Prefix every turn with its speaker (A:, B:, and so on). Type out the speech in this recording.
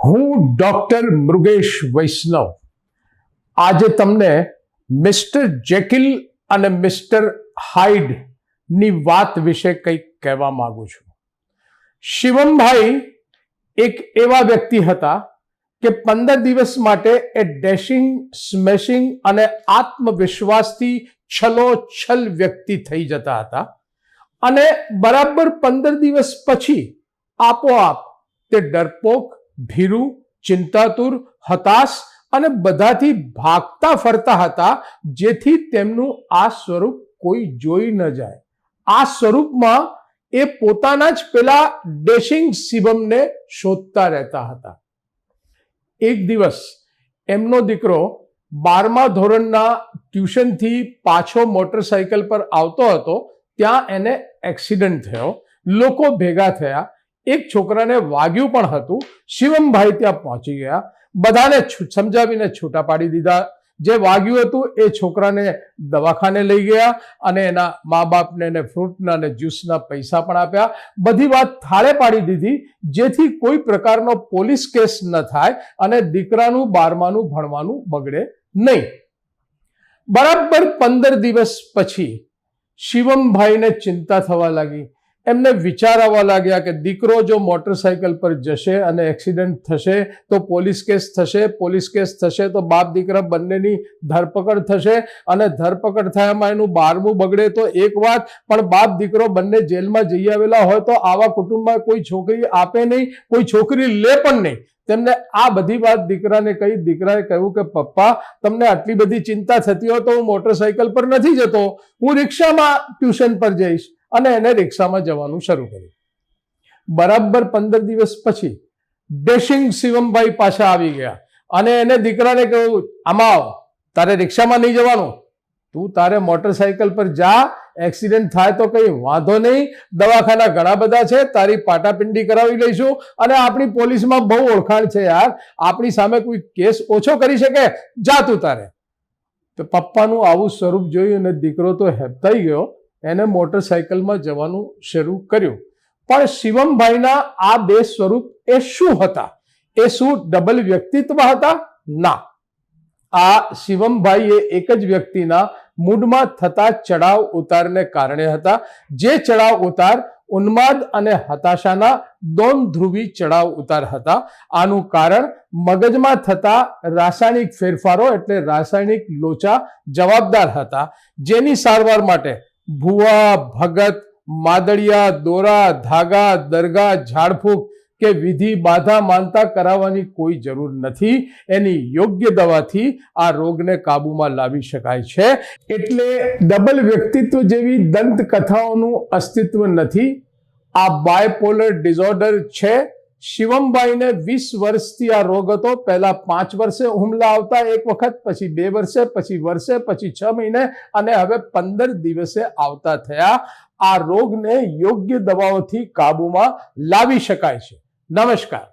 A: હું ડોક્ટર મૃગેશ વૈષ્ણવ આજે તમને મિસ્ટર જેકિલ અને મિસ્ટર હાઇડ ની વાત વિશે કંઈક કહેવા માંગુ છું. શિવમભાઈ એક એવા વ્યક્તિ હતા કે 15 દિવસ માટે એ ડેશિંગ, સ્મેશિંગ અને આત્મવિશ્વાસથી છલોછલ વ્યક્તિ થઈ જતા હતા અને બરાબર 15 દિવસ પછી આપોઆપ તે ડરપોક, ભીરુ, ચિંતાતુર, હતાશ અને બધાથી ભાગતા ફરતા હતા, જેથી તેમનું આ સ્વરૂપ કોઈ જોઈ ન જાય. આ સ્વરૂપમાં એ પોતાના જ પેલા ડેશિંગ શિવમને શોધતા રહેતા હતા. એક દિવસ એમનો દીકરો 12મા ધોરણના ટ્યુશનથી પાછો મોટરસાયકલ પર આવતો હતો. ત્યાં એને એક્સિડન્ટ થયો. લોકો ભેગા થયા. એક છોકરાને વાગ્યું પણ હતું. શિવમભાઈ ત્યાં પહોંચી ગયા. બધાને સમજાવીને છૂટા પાડી દીધા. જે વાગ્યું હતું એ છોકરાને દવાખાને લઈ ગયા અને એના મા બાપને એને ફ્રૂટના અને જ્યુસના પૈસા પણ આપ્યા. બધી વાત થાળે પાડી દીધી, જેથી કોઈ પ્રકારનો પોલીસ કેસ ન થાય અને દીકરાનું 12માનું ભણવાનું બગડે નહીં. બરાબર 15 દિવસ પછી શિવમભાઈને ચિંતા થવા લાગી. એમને વિચાર આવવા લાગ્યા કે દીકરો જો મોટરસાયકલ પર જશે અને એક્સિડન્ટ થશે તો પોલીસ કેસ થશે, પોલીસ કેસ થશે તો બાપ દીકરા બંનેની ધરપકડ થશે અને ધરપકડ થયામાં એનું 12મું બગડે તો એક વાત, પણ બાપ દીકરો બંને જેલમાં જઈ આવેલા હોય તો આવા કુટુંબમાં કોઈ છોકરી આપે નહીં, કોઈ છોકરી લે પણ નહીં. તેમને આ બધી વાત દીકરાને કહી. દીકરાએ કહ્યું કે પપ્પા, તમને આટલી બધી ચિંતા થતી હોય તો હું મોટરસાયકલ પર નથી જતો, હું રિક્ષામાં ટ્યુશન પર જઈશ. અને એને રિક્ષામાં જવાનું શરૂ કર્યું. બરાબર 15 દિવસ પછી ડેશિંગ શિવમભાઈ પાછા આવી ગયા અને એને દીકરાને કહ્યું, આમાં આવ, તારે રિક્ષામાં નહીં જવાનું, તું તારે મોટરસાયકલ પર જા. એક્સિડન્ટ થાય તો કંઈ વાંધો નહીં, દવાખાના ઘણા બધા છે, તારી પાટાપિંડી કરાવી લઈશું અને આપણી પોલીસમાં બહુ ઓળખાણ છે યાર, આપણી સામે કોઈ કેસ ઓછો કરી શકે, જા તું તારે. તો પપ્પાનું આવું સ્વરૂપ જોયું અને દીકરો તો હેબતાઈ ગયો. એને મોટરસાયકલમાં જવાનું શરૂ કર્યું. પણ શિવમભાઈના આ બે સ્વરૂપ એ શું હતા? એ શું ડબલ વ્યક્તિત્વ હતા? ના, આ શિવમભાઈ એ એક જ વ્યક્તિના મૂડમાં થતા ચડાવ ઉતારને કારણે હતા. જે ચડાવ ઉતાર ઉન્માદ અને હતાશાના દોન ધ્રુવી ચડાવ ઉતાર હતા. આનું કારણ મગજમાં થતા રાસાયણિક ફેરફારો એટલે રાસાયણિક લોચા જવાબદાર હતા, જેની સારવાર માટે ભુવા, ભગત, માદળિયા, દોરા, ધાગા, દરગાહ, ઝાડફૂંક કે વિધિ બાધા માનતા કરાવવાની કોઈ જરૂર નથી. એની યોગ્ય દવાથી આ રોગને કાબૂમાં લાવી શકાય છે. એટલે ડબલ વ્યક્તિત્વ જેવી દંતકથાઓનું અસ્તિત્વ નથી. આ બાયપોલર ડિસઓર્ડર છે. શિવમભાઈને 20 વર્ષથી આ રોગ હતો. પહેલા 5 વર્ષે હુમલા આવતા એક વખત, પછી 2 વર્ષે, પછી વર્ષે, પછી 6 મહિને અને હવે 15 દિવસે આવતા થયા. આ રોગને યોગ્ય દવાઓથી કાબૂમાં લાવી શકાય છે. નમસ્કાર.